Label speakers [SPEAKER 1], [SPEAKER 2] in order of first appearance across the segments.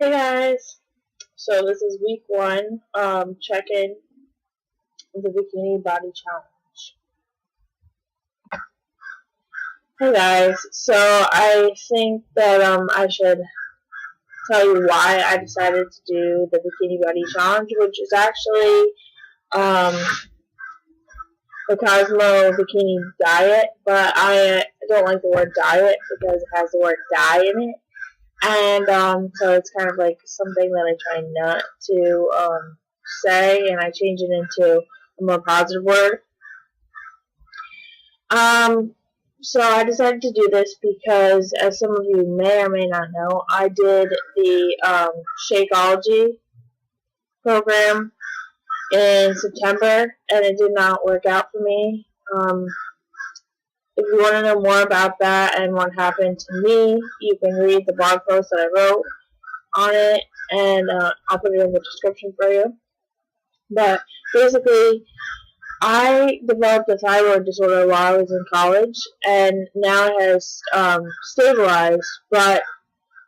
[SPEAKER 1] Hey guys, so this is week one, check-in with the Bikini Body Challenge. Hey guys, so I think that I should tell you why I decided to do the Bikini Body Challenge, which is actually um, the Cosmo Bikini Diet, but I don't like the word diet because it has the word die in it. And so it's kind of like something that I try not to say, and I change it into a more positive word. So I decided to do this because, as some of you may or may not know, I did the Shakeology program in September, and it did not work out for me. If you want to know more about that and what happened to me, you can read the blog post that I wrote on it, and I'll put it in the description for you. But basically, I developed a thyroid disorder while I was in college, and now it has stabilized, but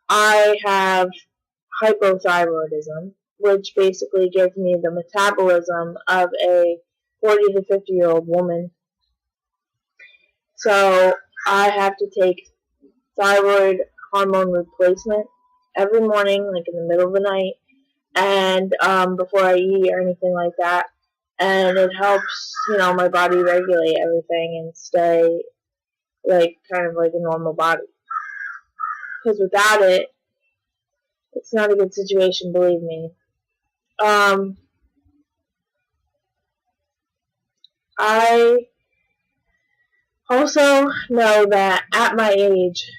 [SPEAKER 1] I have hypothyroidism, which basically gives me the metabolism of a 40 to 50-year-old woman. So I have to take thyroid hormone replacement every morning, like in the middle of the night, and before I eat or anything like that. And it helps, my body regulate everything and stay like kind of like a normal body. Because without it, it's not a good situation, believe me. I also know that at my age,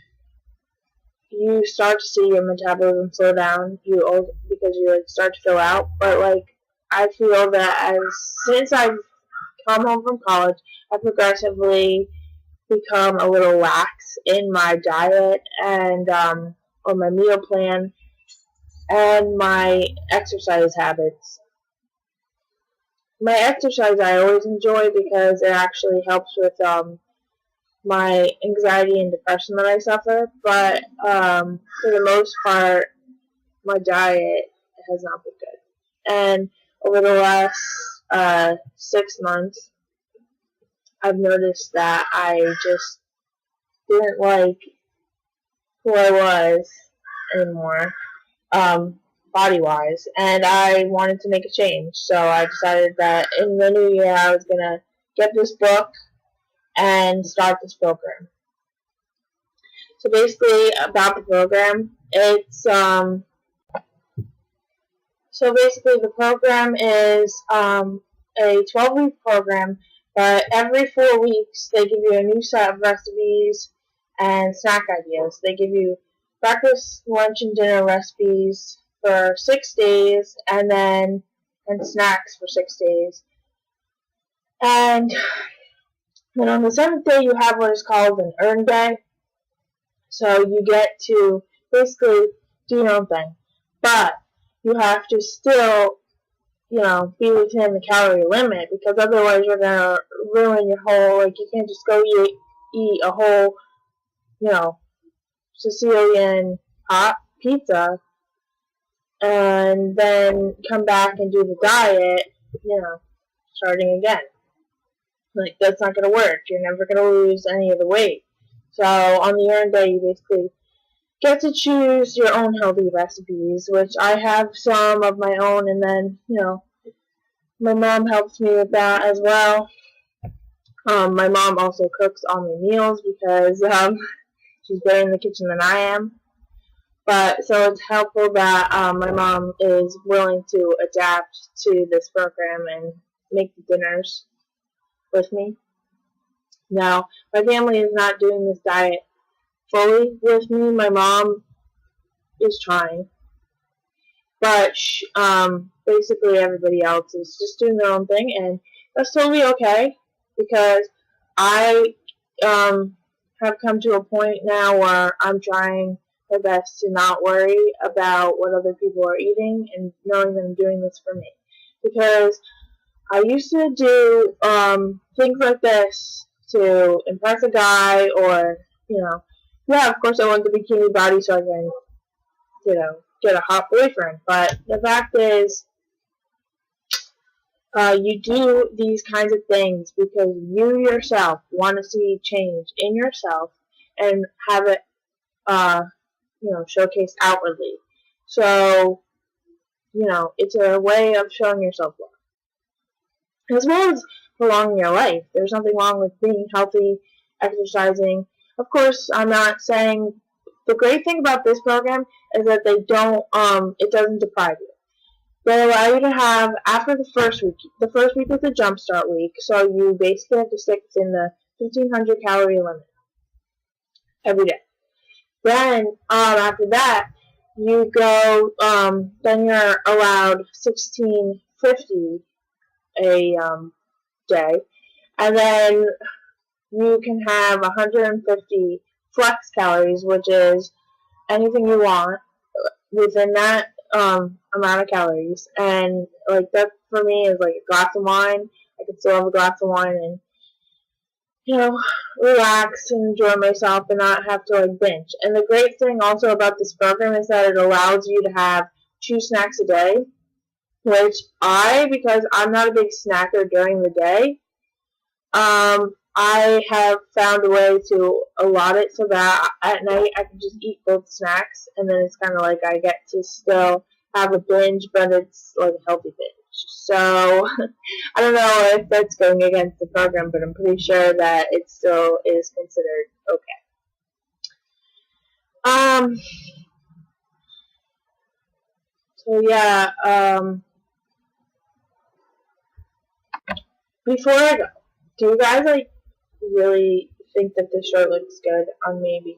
[SPEAKER 1] you start to see your metabolism slow down. Because you start to fill out. But I feel that since I've come home from college, I've progressively become a little lax in my diet and or my meal plan and my exercise habits. My exercise I always enjoy because it actually helps with my anxiety and depression that I suffer, but for the most part, my diet has not been good. And over the last 6 months, I've noticed that I just didn't like who I was anymore, body-wise, and I wanted to make a change. So I decided that in the new year I was gonna get this book and start this program. So basically, about the program, the program is a 12-week program, but every 4 weeks they give you a new set of recipes and snack ideas. They give you breakfast, lunch, and dinner recipes for 6 days, and snacks for 6 days. And then on the 7th day, you have what is called an earn day. So you get to basically do your own thing, but you have to still, be within the calorie limit, because otherwise you're gonna ruin your whole. You can't just go eat a whole, Sicilian hot pizza and then come back and do the diet, starting again. That's not going to work. You're never going to lose any of the weight. So on the earn day, you basically get to choose your own healthy recipes, which I have some of my own, and then, my mom helps me with that as well. My mom also cooks all my meals because she's better in the kitchen than I am. But so it's helpful that my mom is willing to adapt to this program and make the dinners with me. Now, my family is not doing this diet fully with me. My mom is trying. But basically everybody else is just doing their own thing, and that's totally okay, because I have come to a point now where I'm trying my best to not worry about what other people are eating, and knowing that I'm doing this for me. Because I used to do things like this to impress a guy, or, of course I want the bikini body so I can, get a hot boyfriend. But the fact is, you do these kinds of things because you yourself want to see change in yourself and have it, showcased outwardly. So, it's a way of showing yourself love. As well as prolonging your life. There's nothing wrong with being healthy, exercising. Of course, I'm not saying the great thing about this program is that it doesn't deprive you. They allow you to have, after the first week is the jumpstart week, so you basically have to stick within the 1,500 calorie limit every day. Then, after that, you go, then you're allowed 1,650 a day, and then you can have 150 flex calories, which is anything you want within that amount of calories. And like that for me is like a glass of wine. I can still have a glass of wine and relax and enjoy myself and not have to like binge. And the great thing also about this program is that it allows you to have 2 snacks a day, which because I'm not a big snacker during the day, I have found a way to allot it so that at night I can just eat both snacks, and then it's kind of like I get to still have a binge, but it's like a healthy binge. So, I don't know if that's going against the program, but I'm pretty sure that it still is considered okay. So yeah, before I go, do you guys really think that this shirt looks good on me?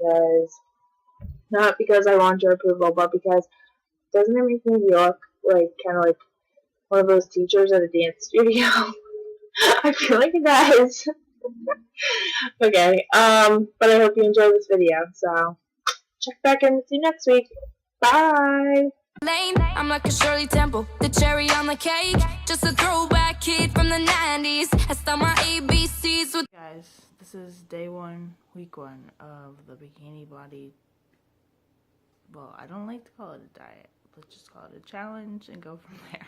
[SPEAKER 1] Not because I want your approval, but because doesn't it make me look like kind of like one of those teachers at a dance studio? I feel like it does. Okay, but I hope you enjoyed this video, so check back in with you next week. Bye!
[SPEAKER 2] I'm like a Shirley Temple, the cherry on the cake. Just a throwback kid from the 90s. I start my ABCs with...
[SPEAKER 3] Guys, this is day 1, week 1 of the Bikini body. Well, I don't like to call it a diet. Let's just call it a challenge and go from there.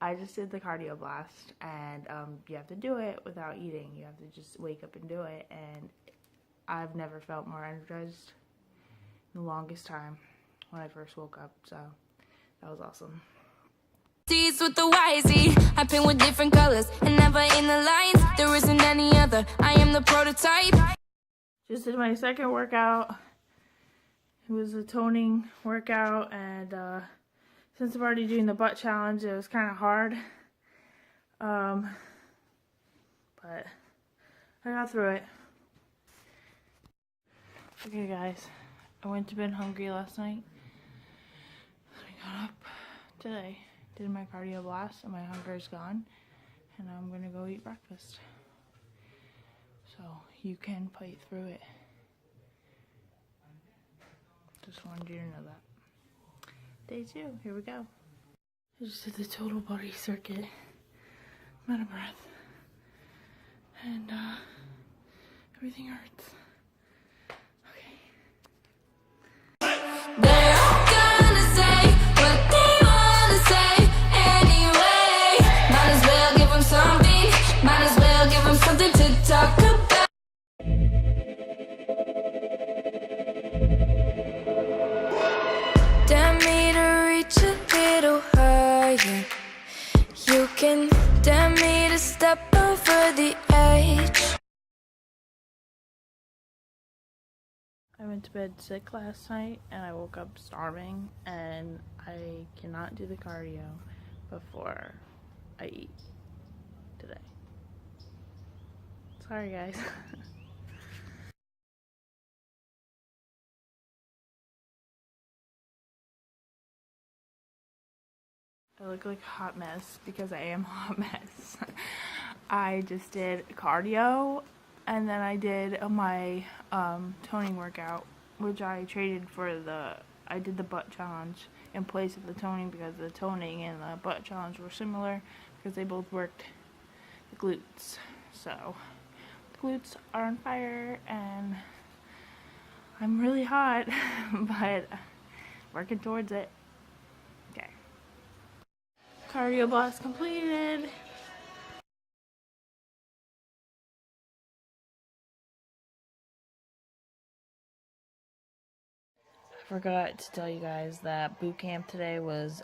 [SPEAKER 3] I just did the cardio blast, and you have to do it without eating. You have to just wake up and do it, and I've never felt more energized in the longest time when I first woke up, so that was awesome.
[SPEAKER 2] With the YZ, I paint with different colors and never in the lines. There isn't any other. I am the prototype.
[SPEAKER 3] Just did my second workout. It was a toning workout, and since I'm already doing the butt challenge, it was kind of hard. But I got through it. Okay, guys, I went to bed hungry last night. I got up today, did my cardio blast, and my hunger is gone, and I'm gonna go eat breakfast. So you can fight through it. Just wanted you to know that. Day 2, here we go. I just did the total body circuit. I'm out of breath. And everything hurts.
[SPEAKER 2] They're all gonna say what they wanna say anyway. Might as well give them something. Might as well give them something to talk about. Dare me to reach a little higher. You can dare me to step over the edge.
[SPEAKER 3] I went to bed sick last night, and I woke up starving, and I cannot do the cardio before I eat today. Sorry, guys. I look like a hot mess because I am a hot mess. I just did cardio, and then I did my toning workout, which I traded for I did the butt challenge in place of the toning because the toning and the butt challenge were similar because they both worked the glutes. So the glutes are on fire, and I'm really hot, but Working towards it. Okay. Cardio blast completed. I forgot to tell you guys that boot camp today was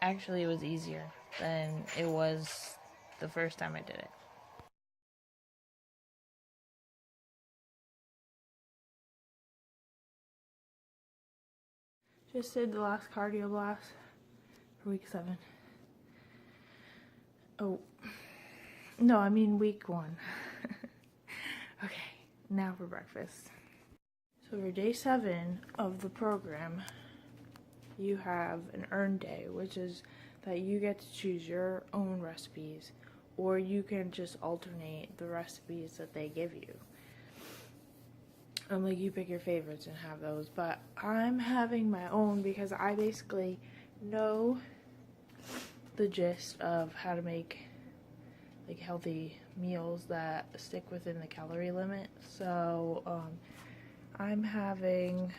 [SPEAKER 3] actually it was easier than it was the first time I did it. Just did the last cardio blast for week 7. Oh, no, I mean week 1. Okay, now for breakfast. So for day 7 of the program, you have an earn day, which is that you get to choose your own recipes, or you can just alternate the recipes that they give you. Like you pick your favorites and have those, but I'm having my own because I basically know the gist of how to make like healthy meals that stick within the calorie limit. So I'm having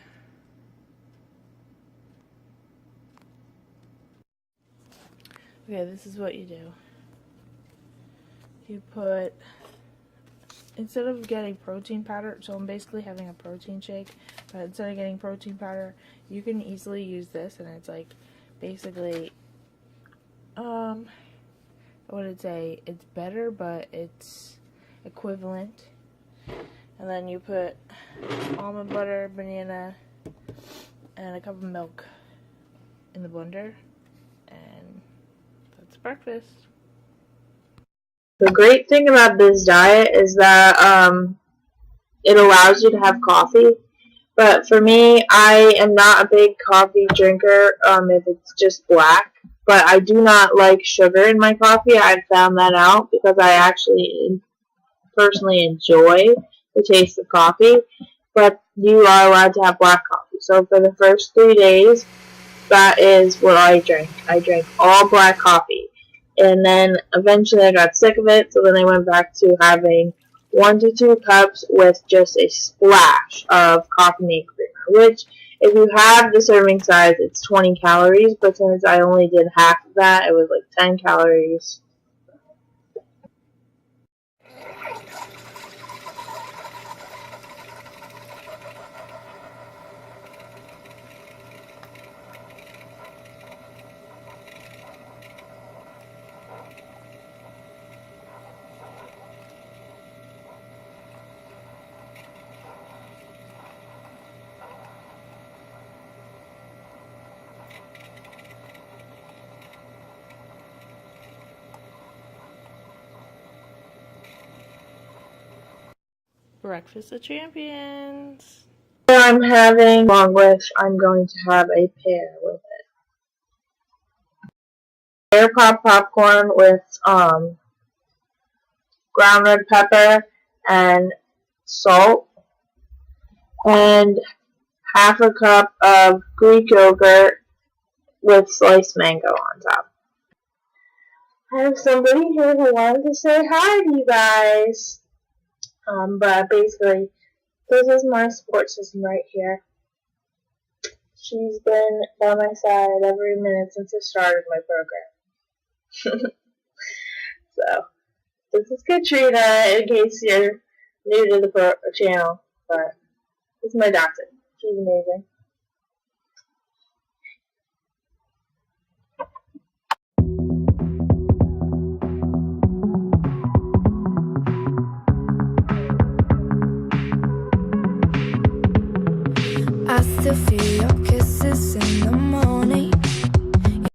[SPEAKER 3] this is what you do. You put, instead of getting protein powder, so I'm basically having a protein shake, but instead of getting protein powder, you can easily use this, and it's like basically what would it say? It's better, but it's equivalent. And then you put almond butter, banana, and a cup of milk in the blender, and that's breakfast.
[SPEAKER 1] The great thing about this diet is that it allows you to have coffee. But for me, I am not a big coffee drinker if it's just black. But I do not like sugar in my coffee. I've found that out because I actually personally enjoy the taste of coffee. But you are allowed to have black coffee. So for the first 3 days, that is what I drank. I drank all black coffee. And then eventually I got sick of it, so then I went back to having 1 to 2 cups with just a splash of coffee made creamer, which if you have the serving size, it's 20 calories, but since I only did half of that, it was like 10 calories.
[SPEAKER 3] Breakfast of champions.
[SPEAKER 1] I'm having, along with, I'm going to have a pear with it. Pear pop popcorn with ground red pepper and salt, and half a cup of Greek yogurt with sliced mango on top. I have somebody here who wanted to say hi to you guys. But basically, this is my support system right here. She's been by my side every minute since I started my program. So, this is Katrina, in case you're new to the channel. But this is my doctor. She's amazing.
[SPEAKER 2] I still feel your